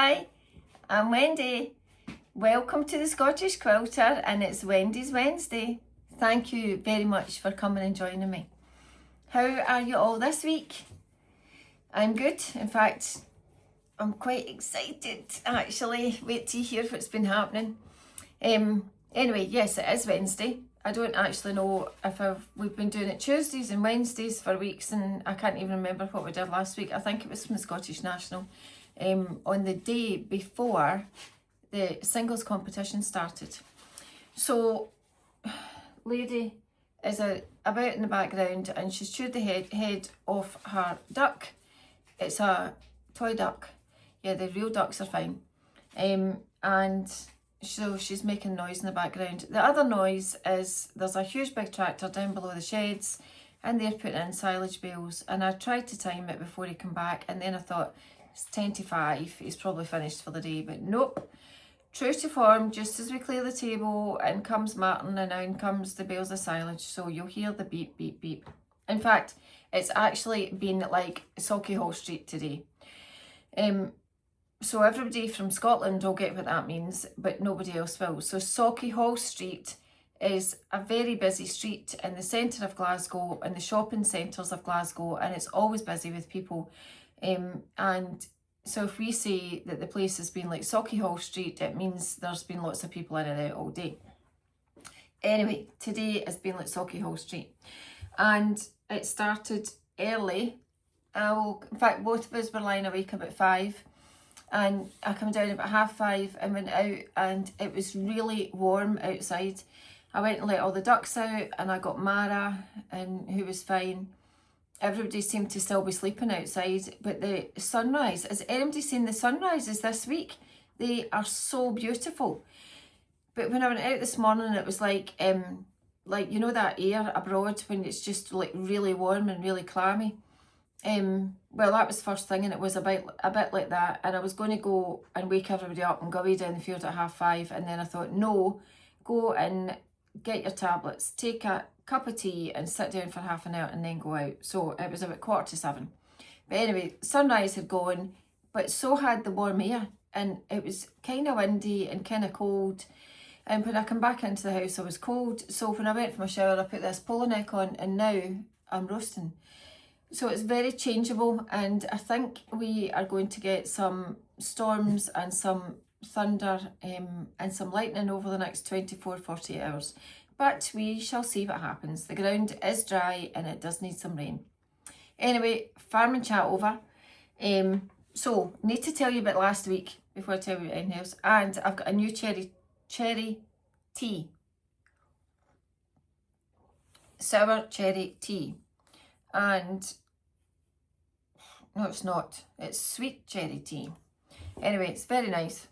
Hi, I'm Wendy. Welcome to the Scottish Quilter, and it's Wendy's Wednesday. Thank you very much for coming and joining me. How are you all this week? I'm good. In fact, I'm quite excited actually. Wait till you hear what's been happening. Anyway, yes, it is Wednesday. I don't actually know if we've been doing it Tuesdays and Wednesdays for weeks, and I can't even remember what we did last week. I think it was from the Scottish National. On the day before the singles competition started. So, lady is about in the background, and she's chewed the head off her duck. It's a toy duck. Yeah, the real ducks are fine. And so she's making noise in the background. The other noise is there's a huge big tractor down below the sheds, and they're putting in silage bales. And I tried to time it before he came back, and then I thought, it's 10 to 5, he's probably finished for the day, but nope. True to form, just as we clear the table, in comes Martin and in comes the bales of silage, so you'll hear the beep, beep, beep. In fact, it's actually been like Sauchiehall Street today. So everybody from Scotland will get what that means, but nobody else will. So Sauchiehall Street is a very busy street in the centre of Glasgow, in the shopping centres of Glasgow, and it's always busy with people. And so if we say that the place has been like Sauchiehall Street, it means there's been lots of people in and out all day. Anyway, today has been like Sauchiehall Street, and it started early. In fact, both of us were lying awake about 5, and I came down about 5:30 and went out, and it was really warm outside. I went and let all the ducks out, and I got Mara, and who was fine. Everybody seemed to still be sleeping outside, but the sunrise, has anybody seen the sunrises this week? They are so beautiful. But when I went out this morning, it was like you know that air abroad when it's just like really warm and really clammy. Well, that was first thing, and it was a bit like that, and I was going to go and wake everybody up and go away down the field at 5:30, and then I thought, no, go and get your tablets, take a cup of tea and sit down for half an hour and then go out. So it was about 7:15. But anyway, sunrise had gone, but so had the warm air, and it was kind of windy and kind of cold. And when I came back into the house, I was cold. So when I went for my shower, I put this polo neck on, and now I'm roasting. So it's very changeable, and I think we are going to get some storms and some thunder and some lightning over the next 24-48 hours. But we shall see what happens. The ground is dry and it does need some rain. Anyway, farming chat over. So, need to tell you about last week before I tell you anything else. And I've got a new cherry tea. Sour cherry tea. And, no it's not. It's sweet cherry tea. Anyway, it's very nice.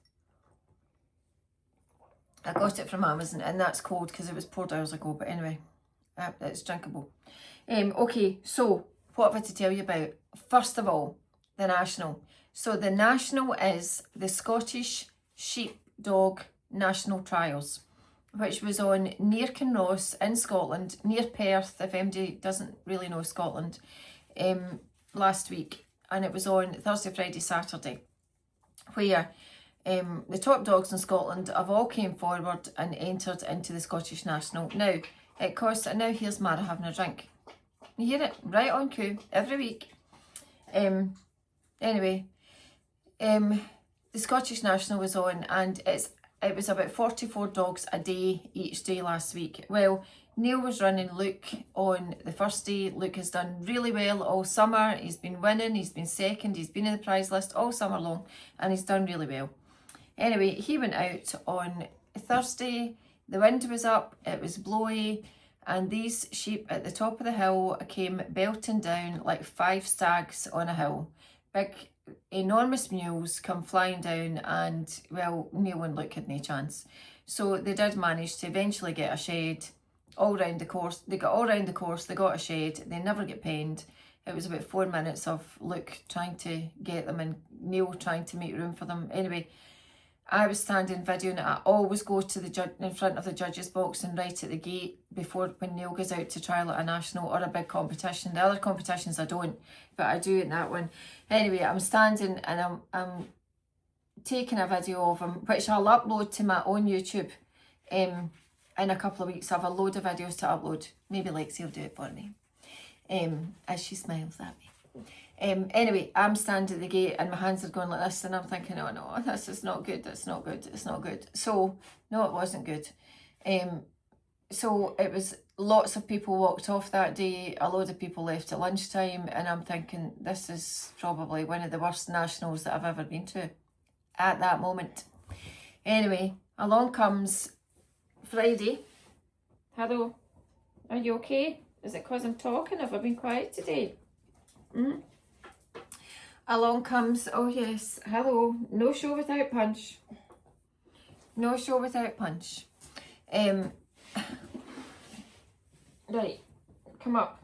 I got it from Amazon, and that's cold because it was poured hours ago, but anyway, it's drinkable. Okay, so what have I to tell you about? First of all, the National. So the National is the Scottish Sheepdog National Trials, which was on near Kinross in Scotland, near Perth, if anybody doesn't really know Scotland, last week. And it was on Thursday, Friday, Saturday, where the top dogs in Scotland have all came forward and entered into the Scottish National. Now, it costs, and now here's Mara having a drink. You hear it? Right on cue, every week. Anyway, the Scottish National was on, and it was about 44 dogs a day each day last week. Well, Neil was running Luke on the first day. Luke has done really well all summer. He's been winning, he's been second, he's been in the prize list all summer long, and he's done really well. Anyway, he went out on Thursday. The wind was up, it was blowy, and these sheep at the top of the hill came belting down like 5 stags on a hill. Big, enormous mules come flying down, and, well, Neil and Luke had no chance. So they did manage to eventually get a shed all round the course. They got all round the course, they got a shed, they never get penned. It was about 4 minutes of Luke trying to get them and Neil trying to make room for them. Anyway, I was standing videoing it. I always go to the judge in front of the judges box and right at the gate before when Neil goes out to trial at a national or a big competition. The other competitions I don't, but I do in that one. Anyway, I'm standing and I'm taken a video of him, which I'll upload to my own YouTube in a couple of weeks. I have a load of videos to upload. Maybe Lexie will do it for me, as she smiles at me. Anyway, I'm standing at the gate and my hands are going like this, and I'm thinking, oh no, this is not good, it's not good, it's not good. So, no, it wasn't good. So it was, lots of people walked off that day, a load of people left at lunchtime, and I'm thinking, this is probably one of the worst nationals that I've ever been to at that moment. Anyway, along comes Friday. Hello, are you okay? Is it because I'm talking? Have I been quiet today? Along comes, oh yes, hello, no show without punch. No show without punch. Right, come up.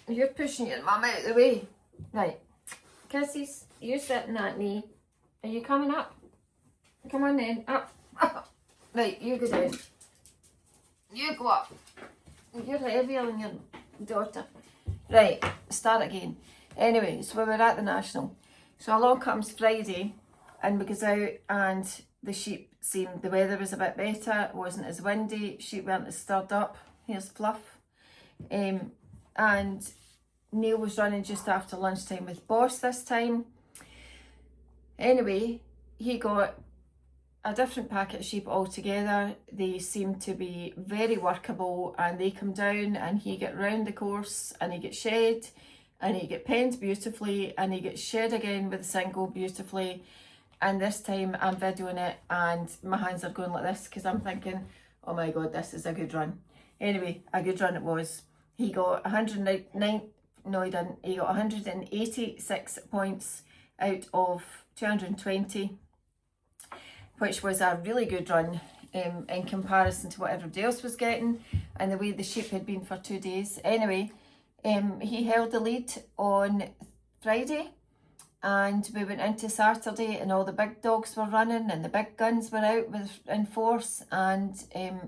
You're pushing your mum out of the way. Right, kisses, you're sitting that knee. Are you coming up? Come on then, up, up. Right, you go down. You go up. You're heavier than your daughter. Right, start again. Anyway, so we were at the National. So along comes Friday, and we goes out, and the sheep seemed, the weather was a bit better, it wasn't as windy, sheep weren't as stirred up. Here's Fluff. And Neil was running just after lunchtime with Boss this time. Anyway, he got a different packet of sheep altogether. They seemed to be very workable, and they come down and he get round the course, and he get shed, and he get penned beautifully, and he gets shed again with a single beautifully. And this time I'm videoing it and my hands are going like this because I'm thinking, oh my god, this is a good run. Anyway, a good run it was. He got 109, no he didn't, he got 186 points out of 220, which was a really good run in comparison to what everybody else was getting and the way the sheep had been for 2 days. Anyway, he held the lead on Friday, and we went into Saturday and all the big dogs were running and the big guns were out in force, and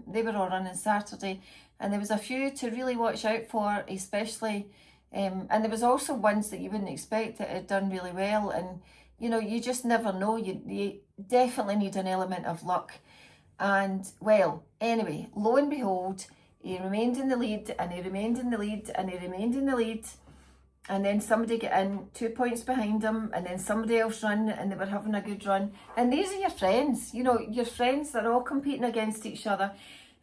they were all running Saturday, and there was a few to really watch out for, especially and there was also ones that you wouldn't expect that had done really well, and you know, you just never know. You definitely need an element of luck. And well, anyway, lo and behold, he remained in the lead, and he remained in the lead, and he remained in the lead. And then somebody got in 2 points behind him, and then somebody else ran, and they were having a good run. And these are your friends, you know, your friends that are all competing against each other.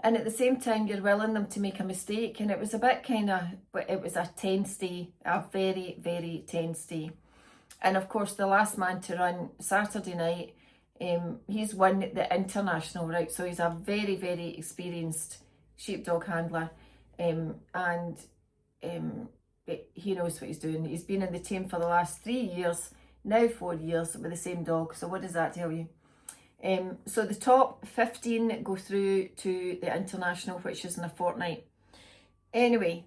And at the same time, you're willing them to make a mistake. And it was a bit kind of, it was a tense day, a very, very tense day. And of course, the last man to run Saturday night, he's won the international route. So he's a very, very experienced sheepdog handler. He knows what he's doing. He's been in the team for the last 3 years, now 4 years with the same dog. So what does that tell you? So the top 15 go through to the international, which is in a fortnight. Anyway,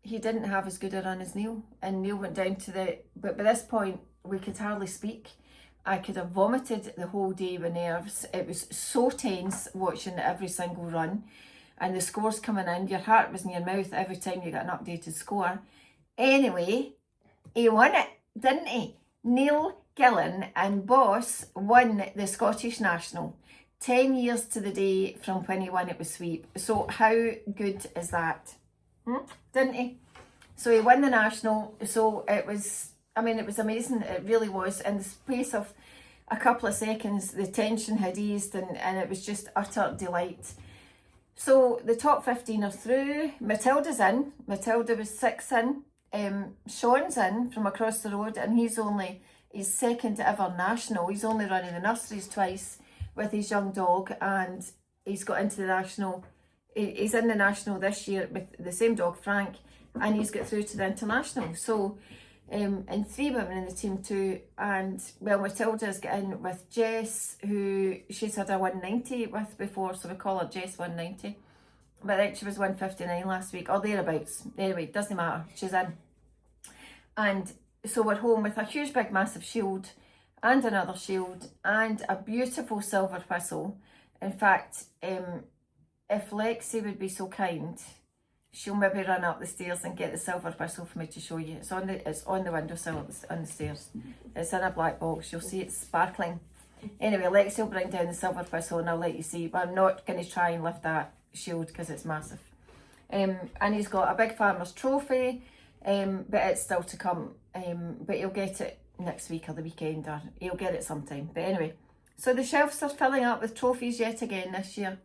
he didn't have as good a run as Neil, and Neil went down to the, but by this point we could hardly speak. I could have vomited the whole day with nerves. It was so tense watching every single run. And the scores coming in, your heart was in your mouth every time you got an updated score. Anyway, he won it, didn't he? Neil Gillen and Boss won the Scottish National. 10 years to the day from when he won it with Sweep. So how good is that? Didn't he? So he won the National. So it was, I mean, it was amazing. It really was. In the space of a couple of seconds, the tension had eased, and it was just utter delight. So the top 15 are through. Matilda's in. Matilda was 6 in. Sean's in from across the road, and he's his second ever national. He's only running the nurseries twice with his young dog, and he's got into the national. He's in the national this year with the same dog, Frank, and he's got through to the international. So, and 3 women in the team too. And well, Matilda's got in with Jess, who she's had a 190 with before, so we call her Jess 190. But I think she was 159 last week, or thereabouts. Anyway, doesn't matter, she's in. And so we're home with a huge big massive shield, and another shield, and a beautiful silver whistle. In fact, if Lexie would be so kind, she'll maybe run up the stairs and get the silver whistle for me to show you. It's on the windowsill on the stairs. It's in a black box. You'll see it's sparkling. Anyway, Lexie will bring down the silver whistle and I'll let you see. But I'm not going to try and lift that shield because it's massive. And he's got a big farmer's trophy, but it's still to come. But he'll get it next week or the weekend, or he'll get it sometime. But anyway, so the shelves are filling up with trophies yet again this year.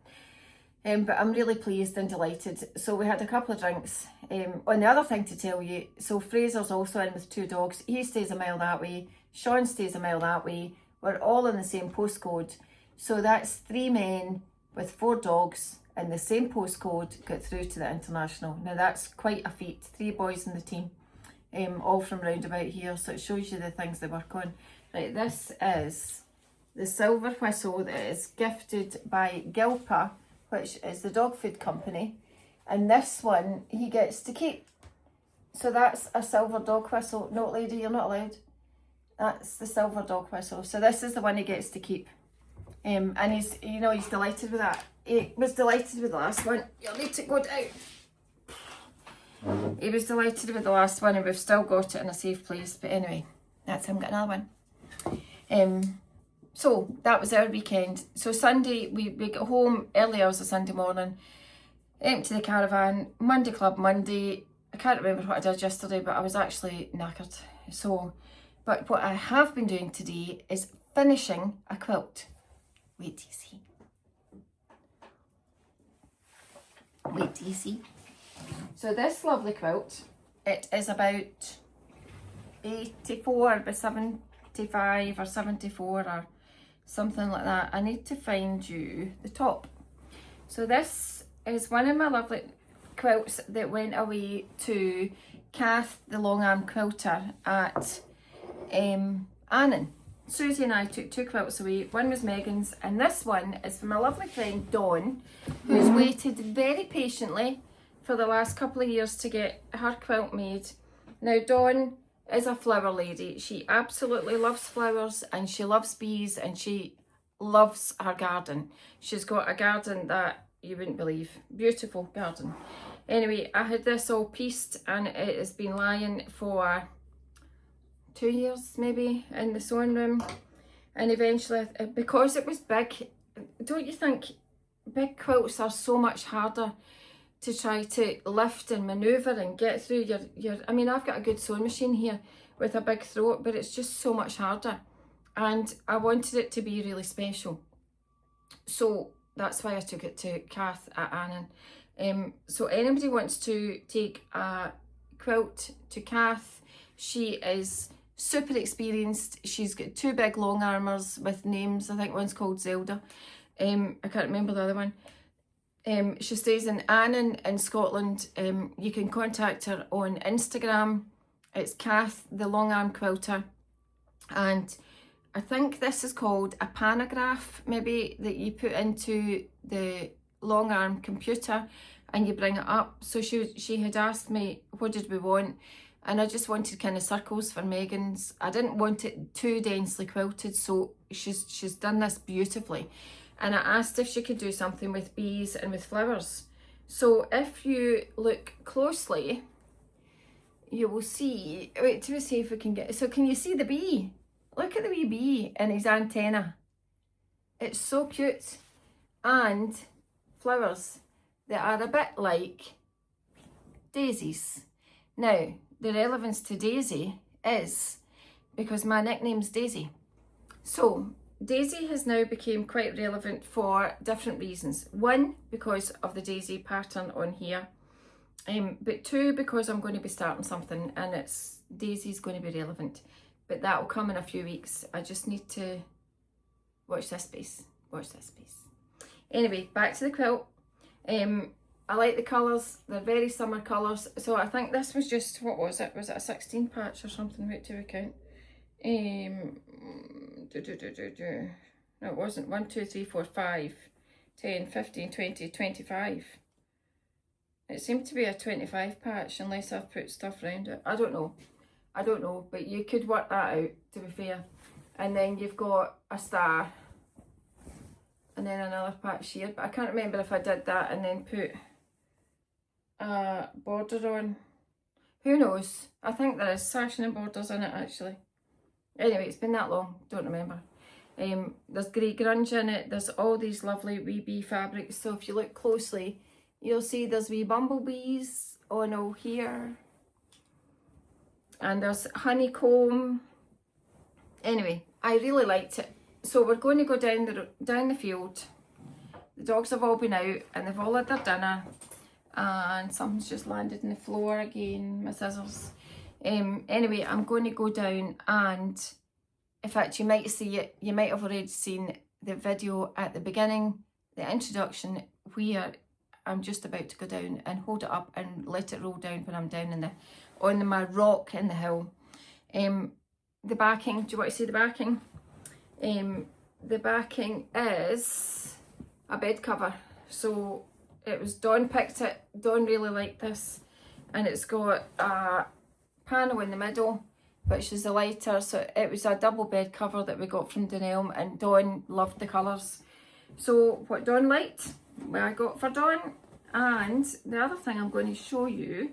But I'm really pleased and delighted. So we had a couple of drinks. And the other thing to tell you, so Fraser's also in with 2 dogs. He stays a mile that way. Sean stays a mile that way. We're all in the same postcode. So that's 3 men with 4 dogs in the same postcode got through to the international. Now that's quite a feat. 3 boys in the team, all from round about here. So it shows you the things they work on. Right, this is the silver whistle that is gifted by Gilpa, which is the dog food company, and this one he gets to keep. So that's a silver dog whistle. No, lady, you're not allowed. That's the silver dog whistle. So this is the one he gets to keep. And he's delighted with that. He was delighted with the last one. You'll need to go down. He was delighted with the last one, and we've still got it in a safe place. But anyway, that's him getting another one. So that was our weekend. So Sunday, we got home early hours of Sunday morning, empty the caravan, Monday Club Monday. I can't remember what I did yesterday, but I was actually knackered. So, but what I have been doing today is finishing a quilt. Wait till you see. Wait till you see. So this lovely quilt, it is about 84 by 75 or 74 or something like that. I need to find you the top. So this is one of my lovely quilts that went away to Kath, the long arm quilter at Annan. Susie and I took 2 quilts away. One was Megan's, and this one is from my lovely friend Dawn, who's waited very patiently for the last couple of years to get her quilt made. Now Dawn is a flower lady. She absolutely loves flowers, and she loves bees, and she loves her garden. She's got a garden that you wouldn't believe. Beautiful garden. Anyway, I had this all pieced, and it has been lying for 2 years maybe in the sewing room, and eventually, because it was big, don't you think big quilts are so much harder to try to lift and manoeuvre and get through your I mean, I've got a good sewing machine here with a big throat, but it's just so much harder, and I wanted it to be really special. So that's why I took it to Kath at Annan. So anybody wants to take a quilt to Kath, she is super experienced. She's got 2 big long armers with names. I think one's called Zelda. I can't remember the other one. She stays in Annan in Scotland. You can contact her on Instagram. It's Kath, the long arm quilter. And I think this is called a panagraph, maybe, that you put into the long arm computer and you bring it up. So she had asked me, what did we want? And I just wanted kind of circles for Megan's. I didn't want it too densely quilted, so she's done this beautifully. And I asked if she could do something with bees and with flowers. So if you look closely, you will see, wait till we see if we can get, so can you see the bee? Look at the wee bee and his antenna. It's so cute. And flowers that are a bit like daisies. Now, the relevance to Daisy is because my nickname's Daisy. So Daisy has now become quite relevant for different reasons. 1, because of the daisy pattern on here. But 2, because I'm going to be starting something and it's Daisy's going to be relevant. But that will come in a few weeks. I just need to watch this space. Watch this space. Anyway, back to the quilt. I like the colours. They're very summer colours. So I think this was just, what was it? Was it a 16 patch or something? Wait till we count. No, it wasn't. 1, 2, 3, 4, 5, 10, 15, 20, 25. It seemed to be a 25 patch unless I've put stuff around it. I don't know. I don't know, but you could work that out, to be fair. And then you've got a star and then another patch here, but I can't remember if I did that and then put a border on. Who knows? I think there is sashing and borders in it actually. Anyway, it's been that long, don't remember. There's grey grunge in it, there's all these lovely wee bee fabrics, so if you look closely, you'll see there's wee bumblebees on all here. And there's honeycomb. Anyway, I really liked it. So we're going to go down the field. The dogs have all been out and they've all had their dinner. And something's just landed on the floor again, my scissors. Anyway, I'm going to go down and, in fact, you might see it, you might have already seen the video at the beginning, the introduction, where I'm just about to go down and hold it up and let it roll down when I'm down on my rock in the hill. The backing, do you want to see the backing? The backing is a bed cover. So it was Dawn picked it. Dawn really liked this, and it's got a panel in the middle, which is the lighter. So it was a double bed cover that we got from Dunelm, and Dawn loved the colours. So what Dawn liked, what I got for Dawn. And the other thing I'm going to show you,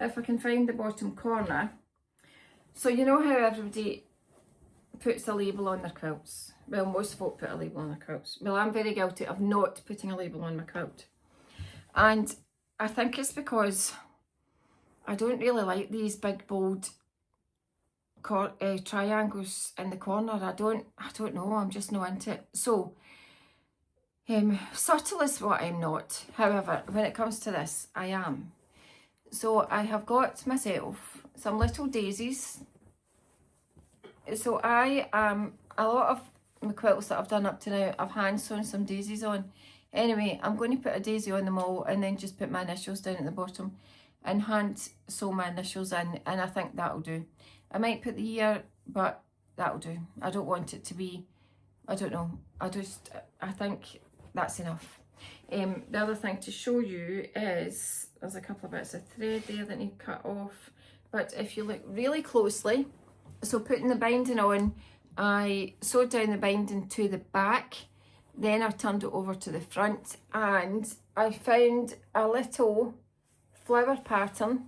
if I can find the bottom corner. So you know how everybody puts a label on their quilts? Well, most folk put a label on their quilts. Well, I'm very guilty of not putting a label on my quilt. And I think it's because I don't really like these big bold triangles in the corner. I don't know, I'm just not into it. So subtle is what I'm not. However, when it comes to this, I am. So I have got myself some little daisies. So a lot of my quilts that I've done up to now, I've hand sewn some daisies on. Anyway, I'm going to put a daisy on them all and then just put my initials down at the bottom and hand sew my initials in, and I think that'll do. I might put the year, but that'll do. I don't want it to be, I don't know, I think that's enough. The other thing to show you is, there's a couple of bits of thread there that need cut off, but if you look really closely, so putting the binding on, I sewed down the binding to the back, then I turned it over to the front, and I found a little flower pattern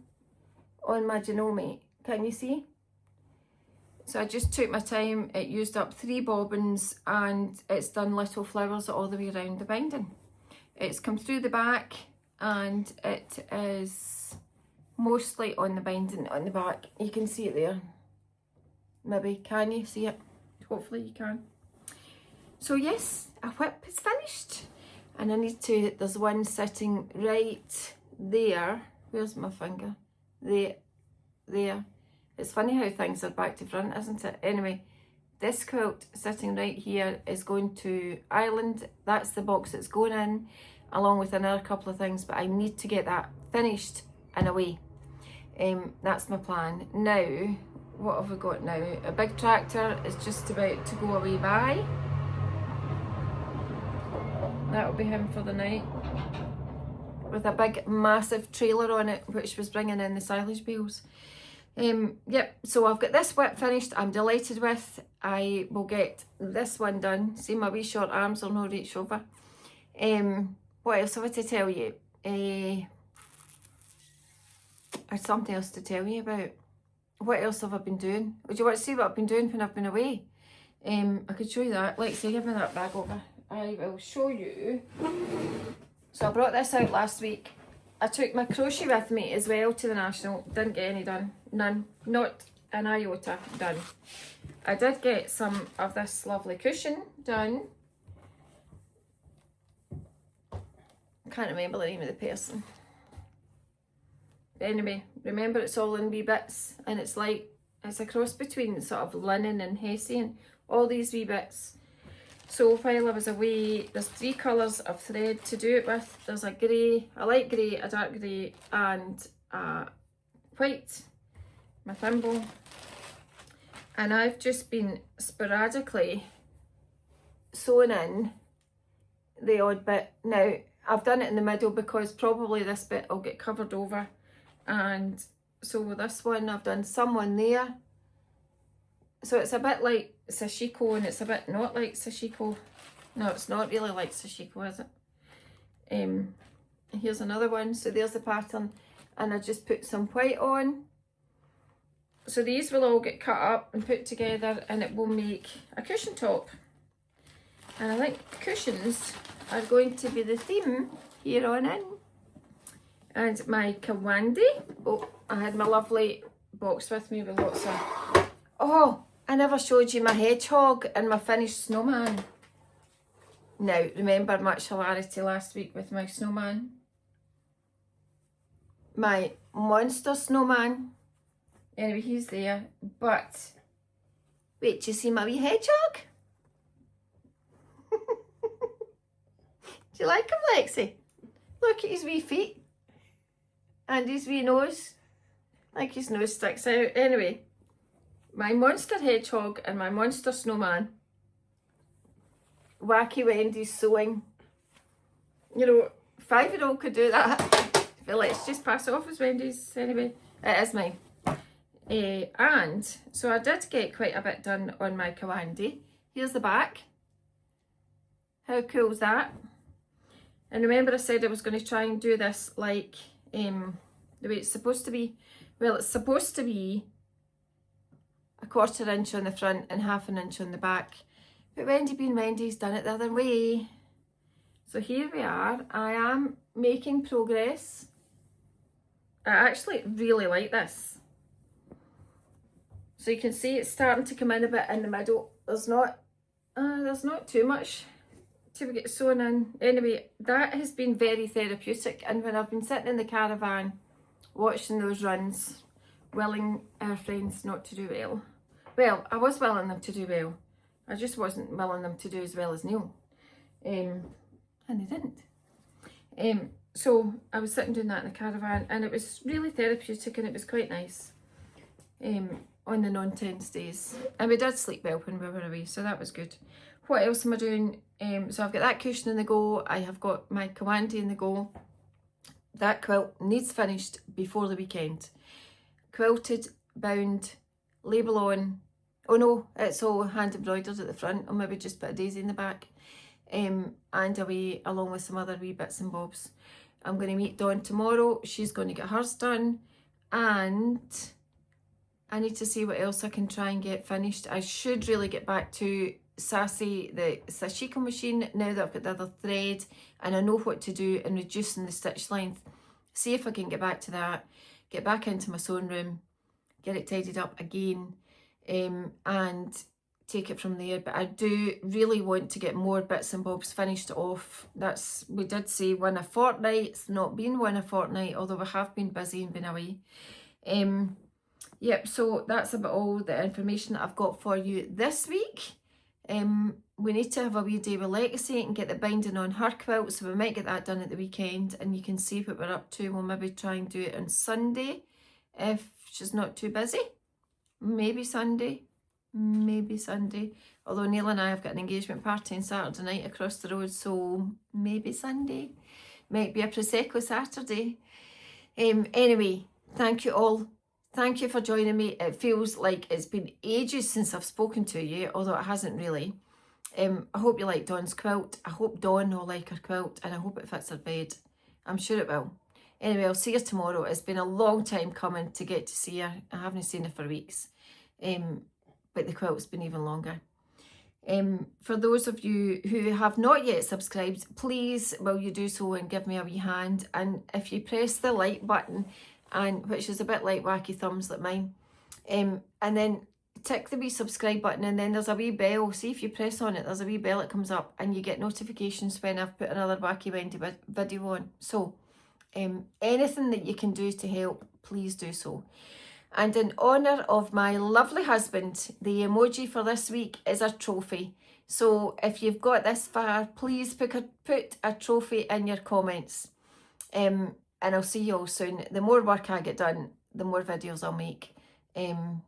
on my Janome. Can you see? So I just took my time, it used up 3 bobbins, and it's done little flowers all the way around the binding. It's come through the back, and it is mostly on the binding on the back. You can see it there. Maybe, can you see it? Hopefully you can. So yes, a whip is finished. And I need to, there's one sitting right there. Where's my finger? There. It's funny how things are back to front, isn't it? Anyway, this quilt sitting right here is going to Ireland. That's the box it's going in, along with another couple of things, but I need to get that finished and away. That's my plan. Now, what have we got now? A big tractor is just about to go away by. That'll be him for the night. With a big massive trailer on it, which was bringing in the silage bales. Yep, so I've got this whip finished, I'm delighted with. I will get this one done. See, my wee short arms will not reach over. What else have I to tell you? I have something else to tell you about. What else have I been doing? Would you want to see what I've been doing when I've been away? I could show you that. Lexie, give me that bag over. I will show you. So I brought this out last week. I took my crochet with me as well to the National. Didn't get any done. None. Not an iota done. I did get some of this lovely cushion done. I can't remember the name of the person. Anyway, remember it's all in wee bits, and it's like, it's a cross between sort of linen and hessian, all these wee bits. So while I was away, there's 3 colours of thread to do it with. There's a grey, a light grey, a dark grey, and a white, my thimble. And I've just been sporadically sewing in the odd bit. Now, I've done it in the middle because probably this bit will get covered over. And so with this one, I've done someone there. So it's a bit like sashiko, and it's a bit not like sashiko. No, it's not really like sashiko, is it? here's another one. So there's the pattern, and I just put some white on. So these will all get cut up and put together, and it will make a cushion top. And I think cushions are going to be the theme here on in. And my Kawandi. Oh, I had my lovely box with me with lots of... Oh, I never showed you my hedgehog and my finished snowman. Now, remember much hilarity last week with my snowman? My monster snowman. Anyway, he's there. But, wait, do you see my wee hedgehog? Do you like him, Lexie? Look at his wee feet. And his wee nose. Like his nose sticks out. Anyway, my monster hedgehog and my monster snowman. Wacky Wendy's sewing. You know, 5-year-old could do that. But let's just pass it off as Wendy's anyway. It is mine. And so I did get quite a bit done on my Kawandi. Here's the back. How cool is that? And remember I said I was going to try and do this like the way it's supposed to be. Well, it's supposed to be a 1/4 inch on the front and 1/2 inch on the back. But Wendy being Wendy's done it the other way. So here we are. I am making progress. I actually really like this. So you can see it's starting to come in a bit in the middle. There's not too much to get sewn in. Anyway, that has been very therapeutic, and when I've been sitting in the caravan watching those runs, willing our friends not to do well. Well, I was willing them to do well. I just wasn't willing them to do as well as Neil. And they didn't. So I was sitting doing that in the caravan, and it was really therapeutic, and it was quite nice on the non-tense days. And we did sleep well when we were away, so that was good. What else am I doing? So I've got that cushion in the go. I have got my Kawandi in the go. That quilt needs finished before the weekend. Quilted, bound, label on. Oh no, it's all hand embroidered at the front, or maybe just put a daisy in the back. And away along with some other wee bits and bobs. I'm going to meet Dawn tomorrow. She's going to get hers done. And I need to see what else I can try and get finished. I should really get back to Sassy, the Sashiko machine, now that I've got the other thread and I know what to do in reducing the stitch length. See if I can get back to that, get back into my sewing room, get it tidied up again, and take it from there. But I do really want to get more bits and bobs finished off. We did say one a fortnight. It's not been one a fortnight, although we have been busy and been away. Yep, so that's about all the information that I've got for you this week. We need to have a wee day with Lexie and get the binding on her quilt, so we might get that done at the weekend, and you can see what we're up to. We'll maybe try and do it on Sunday if she's not too busy. Maybe Sunday, although Neil and I have got an engagement party on Saturday night across the road, so maybe Sunday, might be a Prosecco Saturday. Anyway, thank you all. Thank you for joining me. It feels like it's been ages since I've spoken to you, although it hasn't really. I hope you like Dawn's quilt. I hope Dawn will like her quilt, and I hope it fits her bed. I'm sure it will. Anyway, I'll see you tomorrow. It's been a long time coming to get to see her. I haven't seen her for weeks. But the quilt's been even longer. For those of you who have not yet subscribed, please will you do so and give me a wee hand. And if you press the like button, and which is a bit like wacky thumbs like mine, and then tick the wee subscribe button, and then there's a wee bell. See, if you press on it, there's a wee bell that comes up, and you get notifications when I've put another Wacky Wendy video on. So anything that you can do to help, please do so. And in honour of my lovely husband, the emoji for this week is a trophy. So if you've got this far, please put a trophy in your comments. And I'll see you all soon. The more work I get done, the more videos I'll make. Anyway,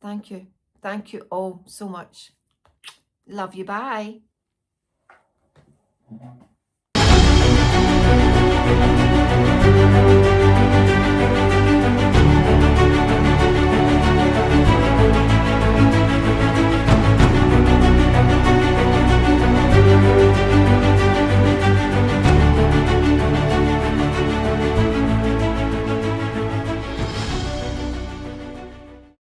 thank you. Thank you all so much. Love you. Bye.